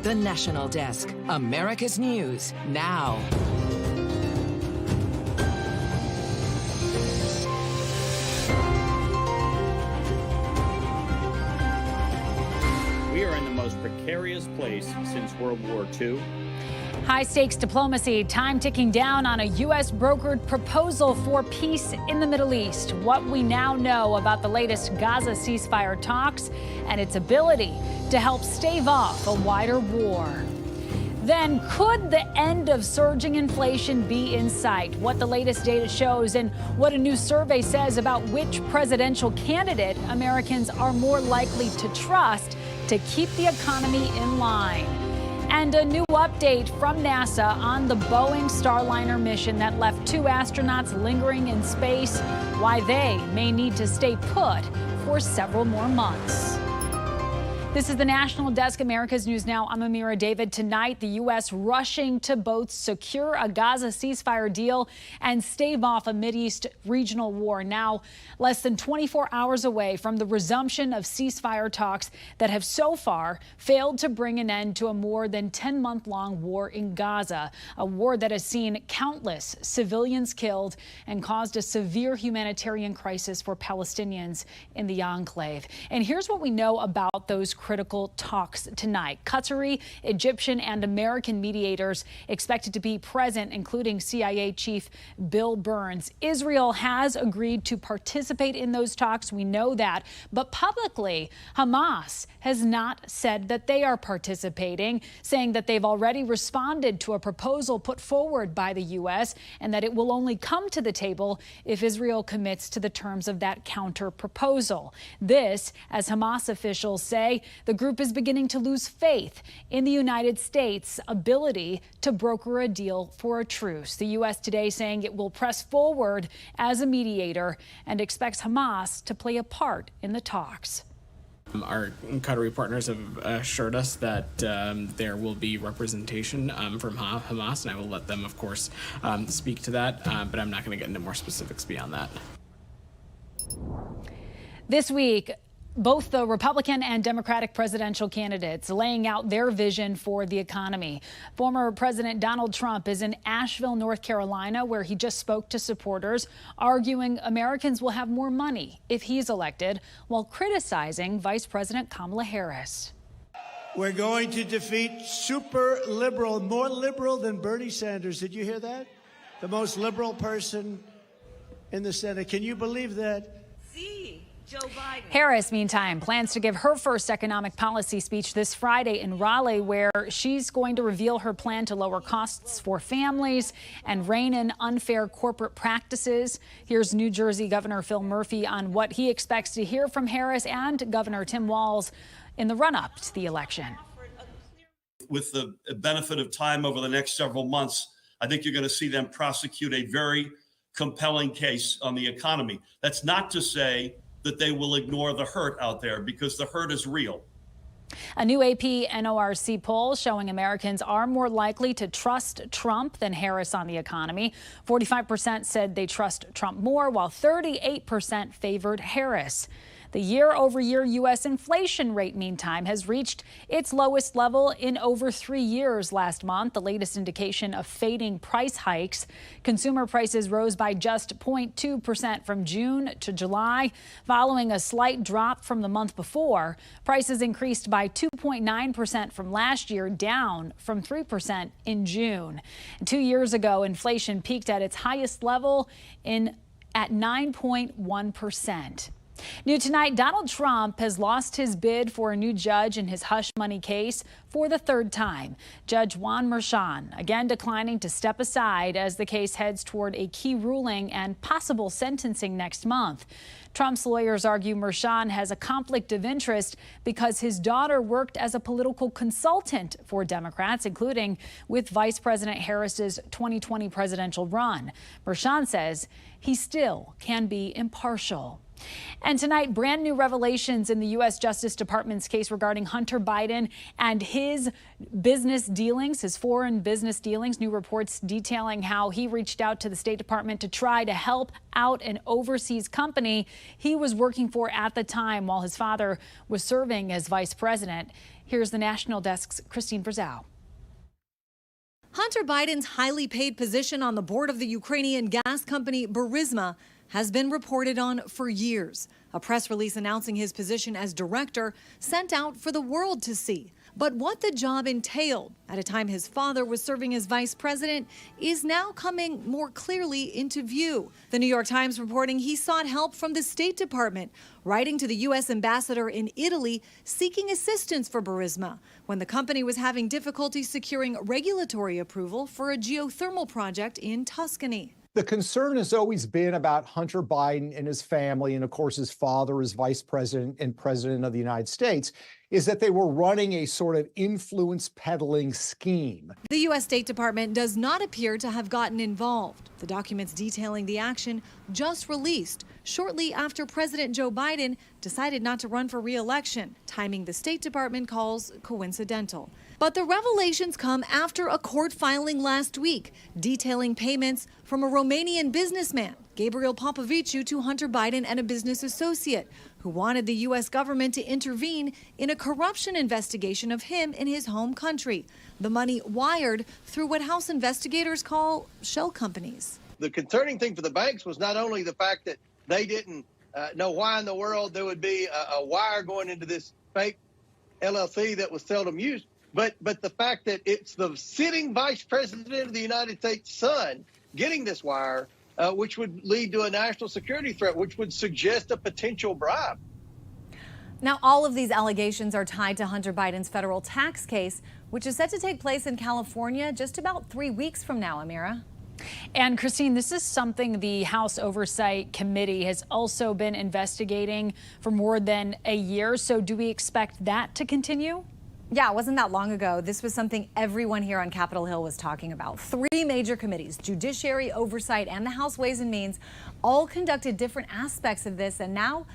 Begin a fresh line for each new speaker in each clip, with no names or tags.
The National Desk, America's News, now.
We are in the most precarious place since World War II.
High-stakes diplomacy, time ticking down on a U.S.-brokered proposal for peace in the Middle East. What we now know about the latest Gaza ceasefire talks and its ability to help stave off a wider war. Then, could the end of surging inflation be in sight? What the latest data shows and what a new survey says about which presidential candidate Americans are more likely to trust to keep the economy in line. And a new update from NASA on the Boeing Starliner mission that left 2 astronauts lingering in space, why they may need to stay put for several more months. This is the National Desk, America's News Now. I'm Amira David. Tonight, the U.S. rushing to both secure a Gaza ceasefire deal and stave off a Mideast regional war. Now, less than 24 hours away from the resumption of ceasefire talks that have so far failed to bring an end to a more than 10-month-long war in Gaza, a war that has seen countless civilians killed and caused a severe humanitarian crisis for Palestinians in the enclave. And here's what we know about those critical talks tonight. Qatari, Egyptian, and American mediators expected to be present, including CIA Chief Bill Burns. Israel has agreed to participate in those talks. We know that. But publicly, Hamas has not said that they are participating, saying that they've already responded to a proposal put forward by the U.S. and that it will only come to the table if Israel commits to the terms of that counter proposal. This, as Hamas officials say, the group is beginning to lose faith in the United States' ability to broker a deal for a truce. The U.S. today saying it will press forward as a mediator and expects Hamas to play a part in the talks.
Our Qatari partners have assured us that there will be representation from Hamas, and I will let them, of course, speak to that, but I'm not going to get into more specifics beyond that.
This week, both the Republican and Democratic presidential candidates laying out their vision for the economy. Former President Donald Trump is in Asheville, North Carolina, where he just spoke to supporters, arguing Americans will have more money if he's elected, while criticizing Vice President Kamala Harris.
We're going to defeat super liberal, more liberal than Bernie Sanders. Did you hear that? The most liberal person in the Senate. Can you believe that?
Joe Biden. Harris, meantime, plans to give her first economic policy speech this Friday in Raleigh, where she's going to reveal her plan to lower costs for families and rein in unfair corporate practices. Here's New Jersey Governor Phil Murphy on what he expects to hear from Harris and Governor Tim Walz in the run-up to the election.
With the benefit of time over the next several months, I think you're going to see them prosecute a very compelling case on the economy. That's not to say that they will ignore the hurt out there, because the hurt is real.
A new AP NORC poll showing Americans are more likely to trust Trump than Harris on the economy. 45% said they trust Trump more, while 38% favored Harris. The year-over-year U.S. inflation rate, meantime, has reached its lowest level in over 3 years last month, the latest indication of fading price hikes. Consumer prices rose by just 0.2% from June to July, following a slight drop from the month before. Prices increased by 2.9% from last year, down from 3% in June. 2 years ago, inflation peaked at its highest level at 9.1%. New tonight, Donald Trump has lost his bid for a new judge in his hush money case for the third time. Judge Juan Merchan again declining to step aside as the case heads toward a key ruling and possible sentencing next month. Trump's lawyers argue Merchan has a conflict of interest because his daughter worked as a political consultant for Democrats, including with Vice President Harris's 2020 presidential run. Merchan says he still can be impartial. And tonight, brand new revelations in the U.S. Justice Department's case regarding Hunter Biden and his business dealings, his foreign business dealings. New reports detailing how he reached out to the State Department to try to help out an overseas company he was working for at the time while his father was serving as vice president. Here's the National Desk's Christine Frizzell.
Hunter Biden's highly paid position on the board of the Ukrainian gas company Burisma has been reported on for years. A press release announcing his position as director sent out for the world to see. But what the job entailed at a time his father was serving as vice president is now coming more clearly into view. The New York Times reporting he sought help from the State Department, writing to the U.S. ambassador in Italy seeking assistance for Burisma when the company was having difficulty securing regulatory approval for a geothermal project in Tuscany.
The concern has always been about Hunter Biden and his family, and of course his father as vice president and president of the United States, is that they were running a sort of influence peddling scheme.
The U.S. State Department does not appear to have gotten involved. The documents detailing the action just released shortly after President Joe Biden decided not to run for re-election, timing the State Department calls coincidental. But the revelations come after a court filing last week detailing payments from a Romanian businessman, Gabriel Popoviciu, to Hunter Biden and a business associate who wanted the U.S. government to intervene in a corruption investigation of him in his home country. The money wired through what House investigators call shell companies.
The concerning thing for the banks was not only the fact that they didn't know why in the world there would be a wire going into this fake LLC that was seldom used, but the fact that it's the sitting vice president of the United States' son getting this wire, which would lead to a national security threat, which would suggest a potential bribe.
Now, all of these allegations are tied to Hunter Biden's federal tax case, which is set to take place in California just about 3 weeks from now, Amira.
And Christine, this is something the House Oversight Committee has also been investigating for more than a year. So do we expect that to continue?
Yeah, it wasn't that long ago. This was something everyone here on Capitol Hill was talking about. 3 major committees, Judiciary, Oversight, and the House Ways and Means, all conducted different aspects of this. And now,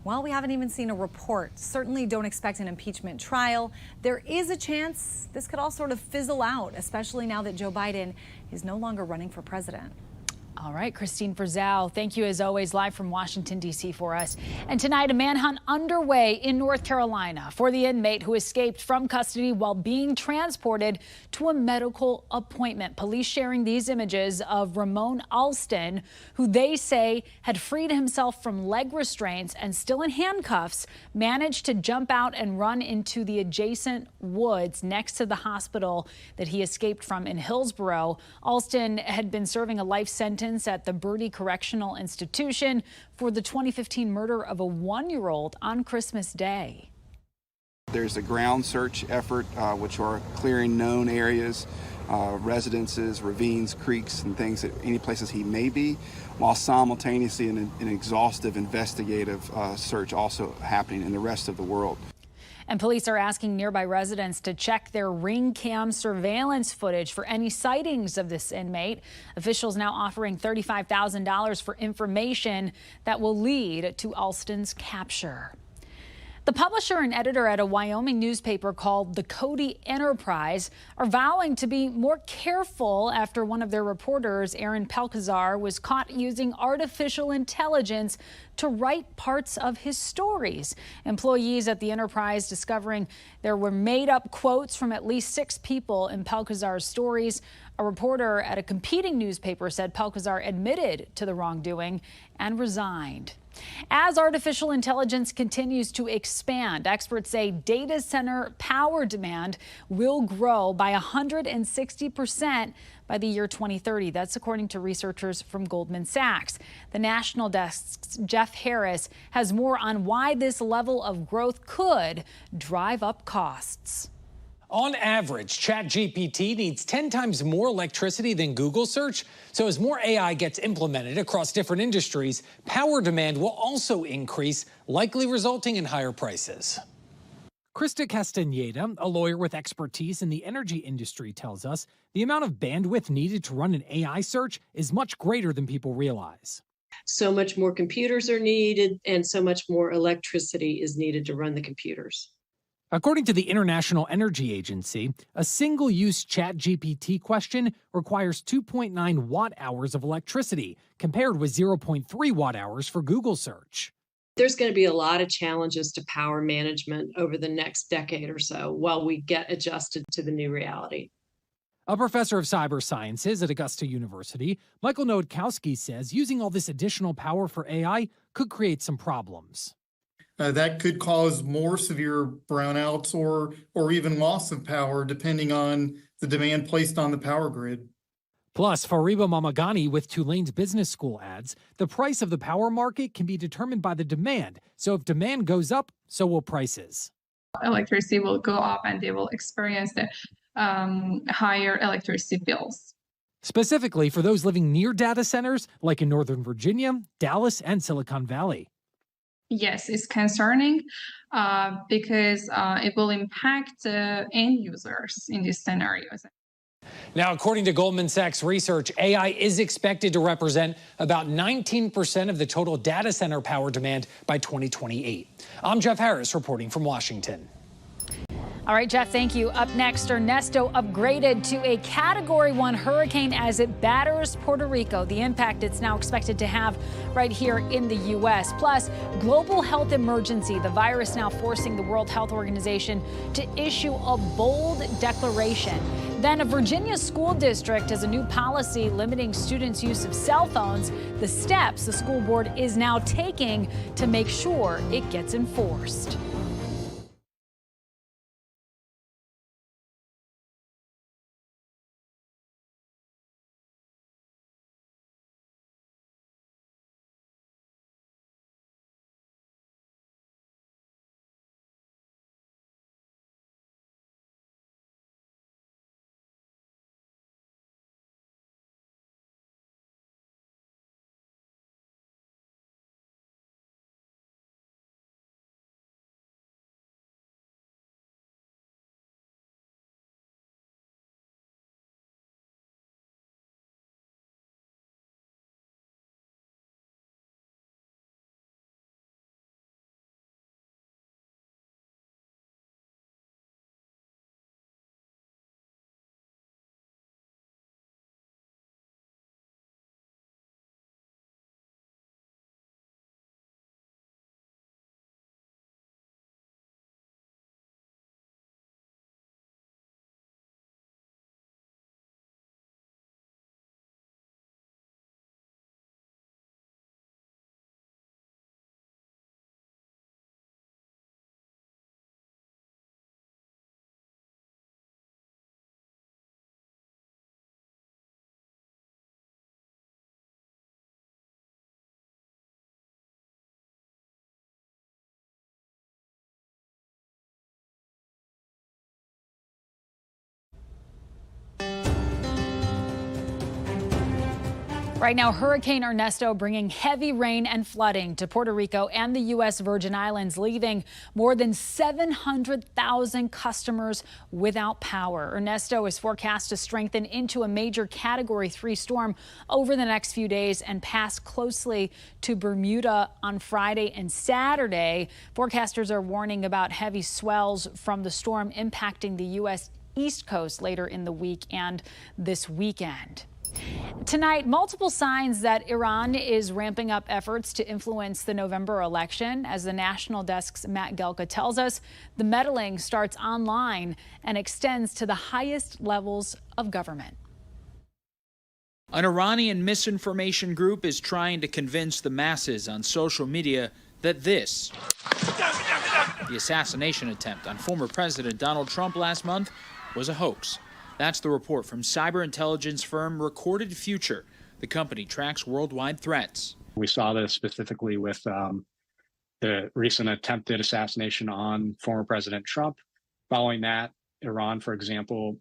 well, we haven't even seen a report. Certainly don't expect an impeachment trial. There is a chance this could all sort of fizzle out, especially now that Joe Biden is no longer running for president.
All right, Christine Frizzell, thank you as always, live from Washington, D.C. for us. And tonight, a manhunt underway in North Carolina for the inmate who escaped from custody while being transported to a medical appointment. Police sharing these images of Ramon Alston, who they say had freed himself from leg restraints and still in handcuffs, managed to jump out and run into the adjacent woods next to the hospital that he escaped from in Hillsborough. Alston had been serving a life sentence at the Birdie Correctional Institution for the 2015 murder of a 1-year-old on Christmas Day.
There's a ground search effort, which are clearing known areas, residences, ravines, creeks, and things, any places he may be, while simultaneously an exhaustive investigative search also happening in the rest of the world.
And police are asking nearby residents to check their ring cam surveillance footage for any sightings of this inmate. Officials now offering $35,000 for information that will lead to Alston's capture. The publisher and editor at a Wyoming newspaper called the Cody Enterprise are vowing to be more careful after one of their reporters, Aaron Pelkazar, was caught using artificial intelligence to write parts of his stories. Employees at the Enterprise discovering there were made-up quotes from at least 6 people in Pelkazar's stories. A reporter at a competing newspaper said Pelkazar admitted to the wrongdoing and resigned. As artificial intelligence continues to expand, experts say data center power demand will grow by 160% by the year 2030. That's according to researchers from Goldman Sachs. The National Desk's Jeff Harris has more on why this level of growth could drive up costs.
On average, ChatGPT needs 10 times more electricity than Google search. So as more AI gets implemented across different industries, power demand will also increase, likely resulting in higher prices.
Krista Castaneda, a lawyer with expertise in the energy industry, tells us the amount of bandwidth needed to run an AI search is much greater than people realize.
so much more computers are needed and so much more electricity is needed to run the computers.
According to the International Energy Agency, a single-use ChatGPT question requires 2.9 watt-hours of electricity, compared with 0.3 watt-hours for Google search.
There's going to be a lot of challenges to power management over the next decade or so while we get adjusted to the new reality.
A professor of cyber sciences at Augusta University, Michael Nowakowski says using all this additional power for AI could create some problems.
That could cause more severe brownouts or even loss of power, depending on the demand placed on the power grid.
Plus, Fariba Mamagani with Tulane's Business School adds, the price of the power market can be determined by the demand. So if demand goes up, so will prices.
Electricity will go up and they will experience the higher electricity bills.
Specifically for those living near data centers, like in Northern Virginia, Dallas, and Silicon Valley.
Yes, it's concerning because it will impact end users in these scenarios.
Now, according to Goldman Sachs research, AI is expected to represent about 19% of the total data center power demand by 2028. I'm Jeff Harris reporting from Washington.
All right, Jeff, thank you. Up next, Ernesto upgraded to a Category 1 hurricane as it batters Puerto Rico, the impact it's now expected to have right here in the U.S. Plus, global health emergency, the virus now forcing the World Health Organization to issue a bold declaration. Then a Virginia school district has a new policy limiting students' use of cell phones, the steps the school board is now taking to make sure it gets enforced. Right now, Hurricane Ernesto bringing heavy rain and flooding to Puerto Rico and the U.S. Virgin Islands, leaving more than 700,000 customers without power. Ernesto is forecast to strengthen into a major Category 3 storm over the next few days and pass closely to Bermuda on Friday and Saturday. Forecasters are warning about heavy swells from the storm impacting the U.S. East Coast later in the week and this weekend. Tonight, multiple signs that Iran is ramping up efforts to influence the November election. As the National Desk's Matt Gelka tells us, the meddling starts online and extends to the highest levels of government.
An Iranian misinformation group is trying to convince the masses on social media that this, the assassination attempt on former President Donald Trump last month, was a hoax. That's the report from cyber intelligence firm Recorded Future. The company tracks worldwide threats.
We saw this specifically with the recent attempted assassination on former President Trump. Following that, Iran, for example,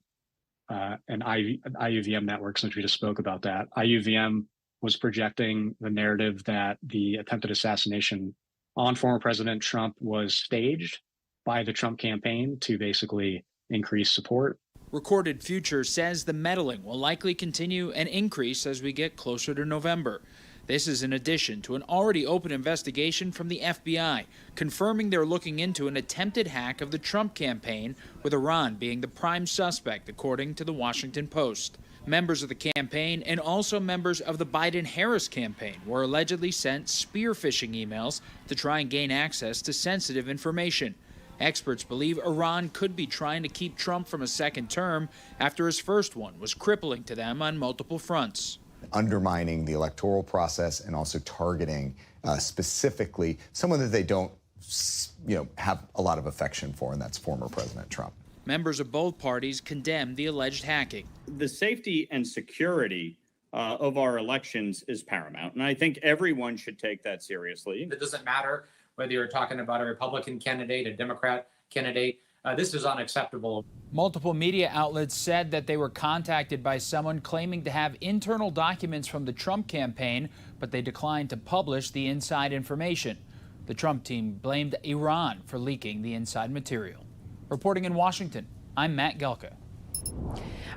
and IUVM network, since we just spoke about that, IUVM was projecting the narrative that the attempted assassination on former President Trump was staged by the Trump campaign to basically increase support.
Recorded Future says the meddling will likely continue and increase as we get closer to November. This is in addition to an already open investigation from the FBI, confirming they're looking into an attempted hack of the Trump campaign, with Iran being the prime suspect, according to the Washington Post. Members of the campaign and also members of the Biden-Harris campaign were allegedly sent spear phishing emails to try and gain access to sensitive information. Experts believe Iran could be trying to keep Trump from a second term after his first one was crippling to them on multiple fronts.
Undermining the electoral process and also targeting specifically someone that they don't, have a lot of affection for, and that's former President Trump.
Members of both parties condemned the alleged hacking.
The safety and security of our elections is paramount, and I think everyone should take that seriously.
It doesn't matter whether you're talking about a Republican candidate, a Democrat candidate. This is unacceptable.
Multiple media outlets said that they were contacted by someone claiming to have internal documents from the Trump campaign, but they declined to publish the inside information. The Trump team blamed Iran for leaking the inside material. Reporting in Washington, I'm Matt Gelka.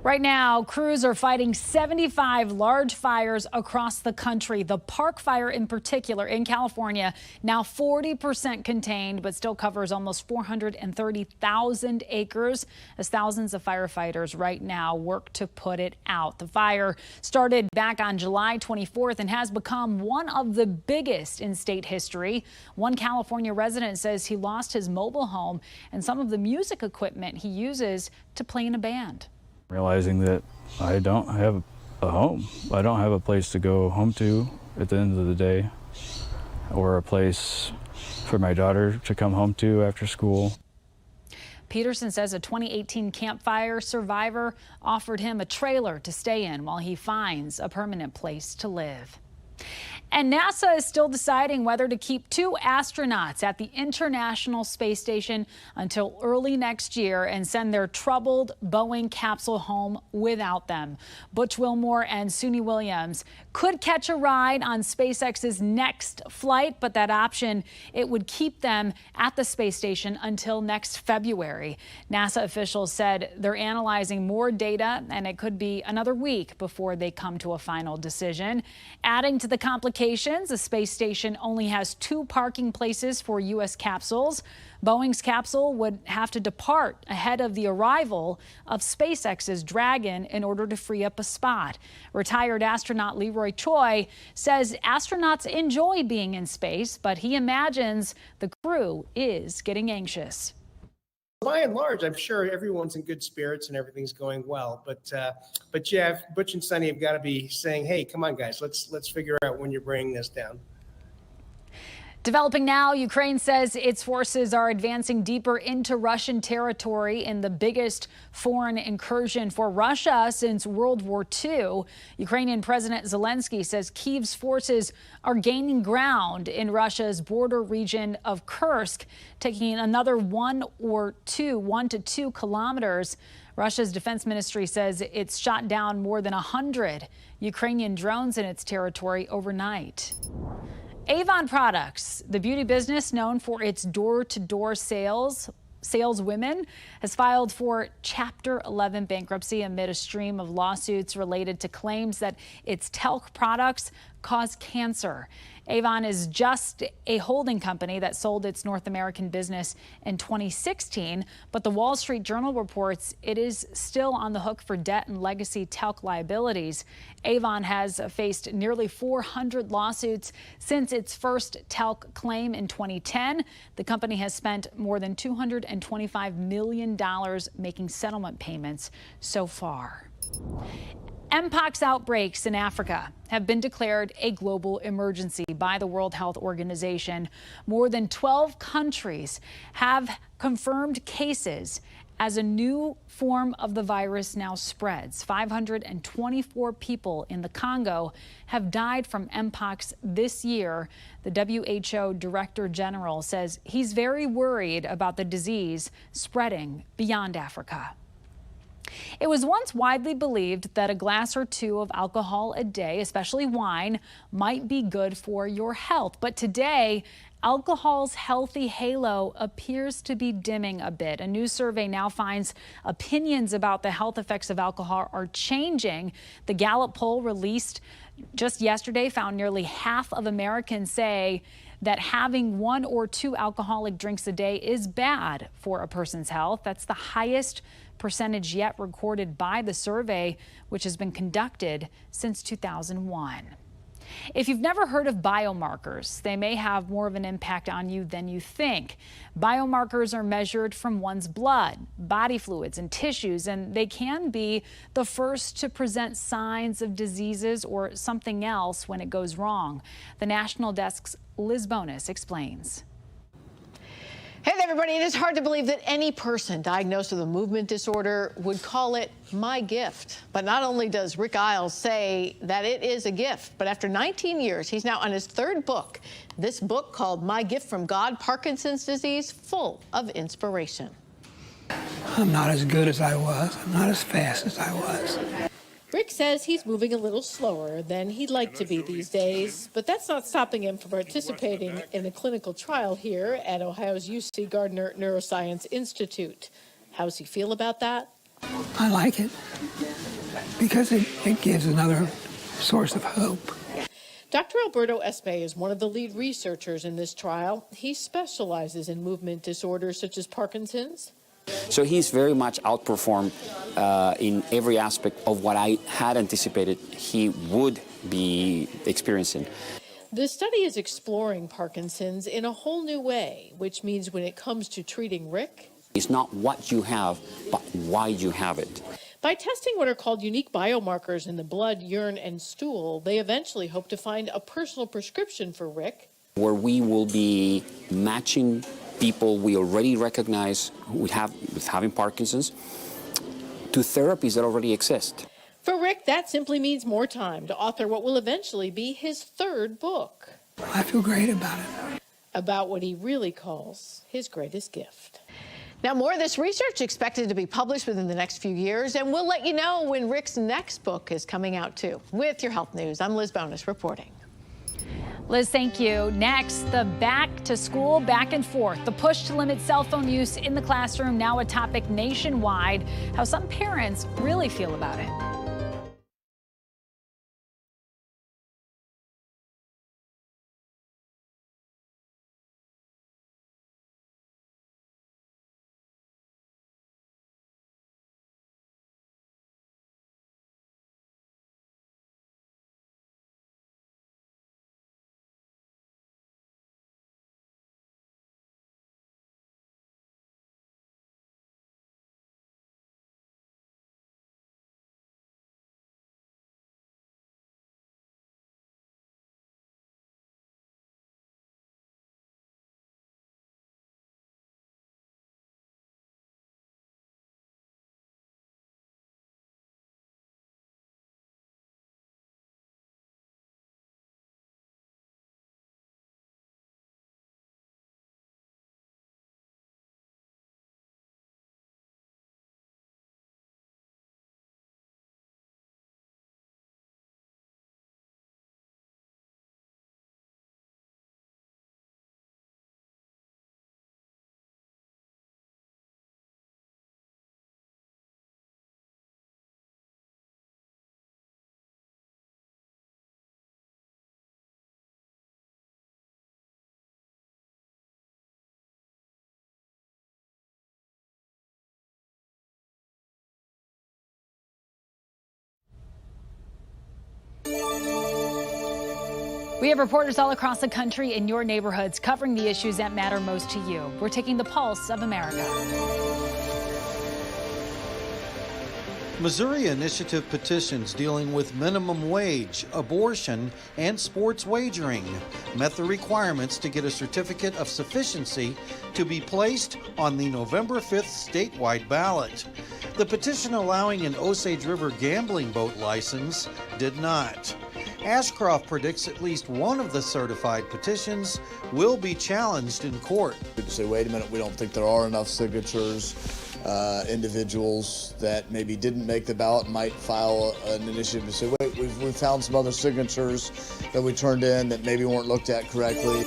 Right now, crews are fighting 75 large fires across the country. The Park Fire in particular in California, now 40% contained, but still covers almost 430,000 acres as thousands of firefighters right now work to put it out. The fire started back on July 24th and has become one of the biggest in state history. One California resident says he lost his mobile home and some of the music equipment he uses to play in a band.
Realizing that I don't have a home. I don't have a place to go home to at the end of the day, or a place for my daughter to come home to after school.
Peterson says a 2018 Camp Fire survivor offered him a trailer to stay in while he finds a permanent place to live. And NASA is still deciding whether to keep 2 astronauts at the International Space Station until early next year and send their troubled Boeing capsule home without them. Butch Wilmore and Suni Williams could catch a ride on SpaceX's next flight, but that option, it would keep them at the space station until next February. NASA officials said they're analyzing more data, and it could be another week before they come to a final decision. Adding to the complications, the space station only has 2 parking places for U.S. capsules. Boeing's capsule would have to depart ahead of the arrival of SpaceX's Dragon in order to free up a spot. Retired astronaut Leroy Choi says astronauts enjoy being in space, but he imagines the crew is getting anxious.
By and large, I'm sure everyone's in good spirits and everything's going well. But yeah, Butch and Sonny have got to be saying, "Hey, come on, guys, let's figure out when you're bringing this down."
Developing now, Ukraine says its forces are advancing deeper into Russian territory in the biggest foreign incursion for Russia since World War II. Ukrainian President Zelensky says Kyiv's forces are gaining ground in Russia's border region of Kursk, taking another 1 to 2 kilometers. Russia's defense ministry says it's shot down more than 100 Ukrainian drones in its territory overnight. Avon Products, the beauty business known for its door-to-door saleswomen, has filed for Chapter 11 bankruptcy amid a stream of lawsuits related to claims that its talc products cause cancer. Avon is just a holding company that sold its North American business in 2016, but the Wall Street Journal reports it is still on the hook for debt and legacy talc liabilities. Avon has faced nearly 400 lawsuits since its first talc claim in 2010. The company has spent more than $225 million making settlement payments so far. Mpox outbreaks in Africa have been declared a global emergency by the World Health Organization. More than 12 countries have confirmed cases as a new form of the virus now spreads. 524 people in the Congo have died from Mpox this year. The WHO Director General says he's very worried about the disease spreading beyond Africa. It was once widely believed that a glass or 2 of alcohol a day, especially wine, might be good for your health. But today, alcohol's healthy halo appears to be dimming a bit. A new survey now finds opinions about the health effects of alcohol are changing. The Gallup poll released just yesterday found nearly half of Americans say that having 1 or 2 alcoholic drinks a day is bad for a person's health. That's the highest percentage yet recorded by the survey, which has been conducted since 2001. If you've never heard of biomarkers, they may have more of an impact on you than you think. Biomarkers are measured from one's blood, body fluids, and tissues, and they can be the first to present signs of diseases or something else when it goes wrong. The National Desk's Liz Bonus explains.
Hey there, everybody. It is hard to believe that any person diagnosed with a movement disorder would call it my gift. But not only does Rick Isles say that it is a gift, but after 19 years, he's now on his 3rd book. This book called My Gift from God, Parkinson's Disease, full of inspiration.
I'm not as good as I was. I'm not as fast as I was.
Rick says he's moving a little slower than he'd like to be these days, but that's not stopping him from participating in a clinical trial here at Ohio's UC Gardner Neuroscience Institute. How does he feel about that?
I like it because it gives another source of hope.
Dr. Alberto Espe is one of the lead researchers in this trial. He specializes in movement disorders such as Parkinson's.
So he's very much outperformed in every aspect of what I had anticipated he would be experiencing.
The study is exploring Parkinson's in a whole new way, which means when it comes to treating Rick,
It's not what you have, but why you have it.
by testing what are called unique biomarkers in the blood, urine, and stool, they eventually hope to find a personal prescription for Rick,
Where we will be matching people we already recognize with having Parkinson's to therapies that already exist.
For Rick, that simply means more time to author what will eventually be his 3rd book.
I feel great about it.
About what he really calls his greatest gift. Now, more of this research expected to be published within the next few years, and we'll let you know when Rick's next book is coming out, too. With your health news, I'm Liz Bonus reporting.
Liz, thank you. Next, the back to school back and forth. The push to limit cell phone use in the classroom, now a topic nationwide. How some parents really feel about it. We have reporters all across the country in your neighborhoods covering the issues that matter most to you. We're taking the pulse of America.
Missouri initiative petitions dealing with minimum wage, abortion, and sports wagering met the requirements to get a certificate of sufficiency to be placed on the November 5th statewide ballot. The petition allowing an Osage River gambling boat license did not. Ashcroft predicts at least one of the certified petitions will be challenged in court.
To say, wait a minute, we don't think there are enough signatures. Individuals that maybe didn't make the ballot might file an initiative to say, wait, we've found some other signatures that we turned in that maybe weren't looked at correctly.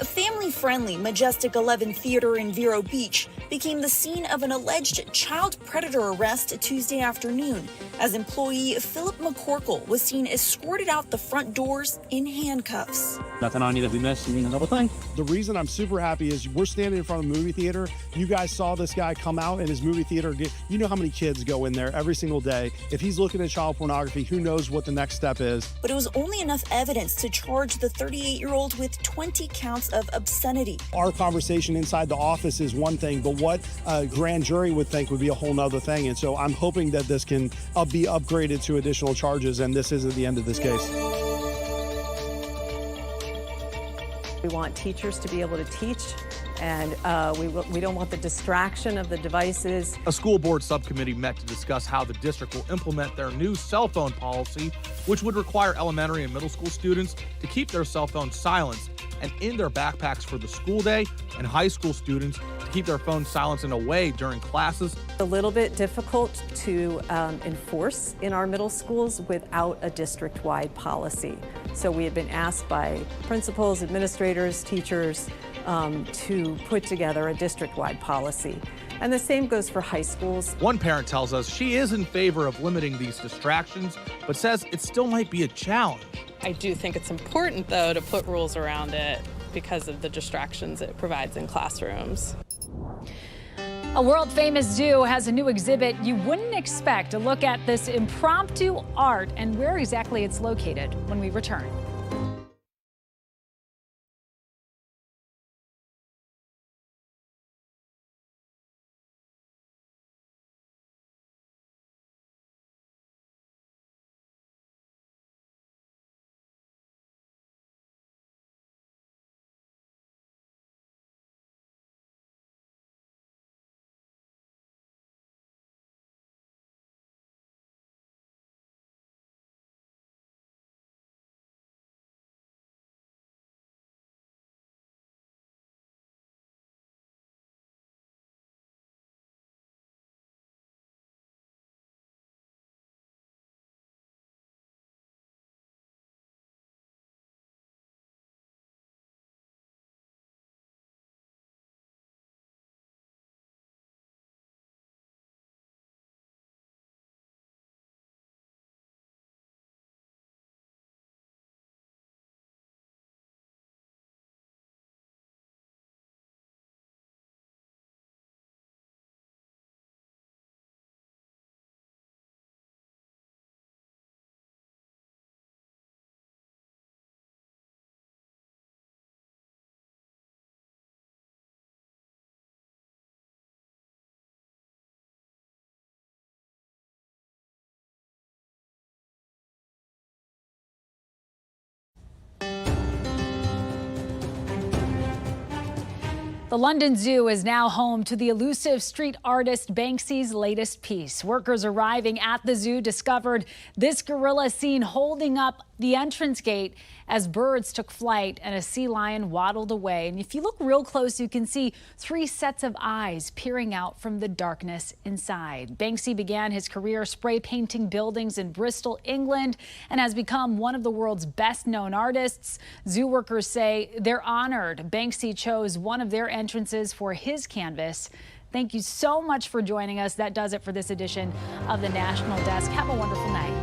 family-friendly Majestic 11 Theater in Vero Beach became the scene of an alleged child predator arrest Tuesday afternoon, as employee Philip McCorkle was seen escorted out the front doors in handcuffs.
Nothing on you that we missed, you mean another thing?
The reason I'm super happy is we're standing in front of a movie theater. You guys saw this guy come out in his movie theater. You know how many kids go in there every single day. If he's looking at child pornography, who knows what the next step is.
But it was only enough evidence to charge the 38-year-old with 20 counts of obscenity.
Our conversation inside the office is one thing, but what a grand jury would think would be a whole nother thing. And so I'm hoping that this can be upgraded to additional charges, and this isn't the end of this case.
We want teachers to be able to teach, and we don't want the distraction of the devices.
A school board subcommittee met to discuss how the district will implement their new cell phone policy, which would require elementary and middle school students to keep their cell phones silenced and in their backpacks for the school day, and high school students to keep their phones silenced and away during classes.
A little bit difficult to enforce in our middle schools without a district-wide policy. So we have been asked by principals, administrators, teachers to put together a district-wide policy. And the same goes for high schools.
One parent tells us she is in favor of limiting these distractions, but says it still might be a challenge.
I do think it's important, though, to put rules around it because of the distractions it provides in classrooms.
A world-famous zoo has a new exhibit you wouldn't expect. A look at this impromptu art and where exactly it's located when we return. The London Zoo is now home to the elusive street artist Banksy's latest piece. Workers arriving at the zoo discovered this gorilla seen holding up the entrance gate as birds took flight and a sea lion waddled away. And if you look real close, you can see 3 sets of eyes peering out from the darkness inside. Banksy began his career spray painting buildings in Bristol, England, and has become one of the world's best known artists. Zoo workers say they're honored Banksy chose one of their entrances for his canvas. Thank you so much for joining us. That does it for this edition of the National Desk. Have a wonderful night.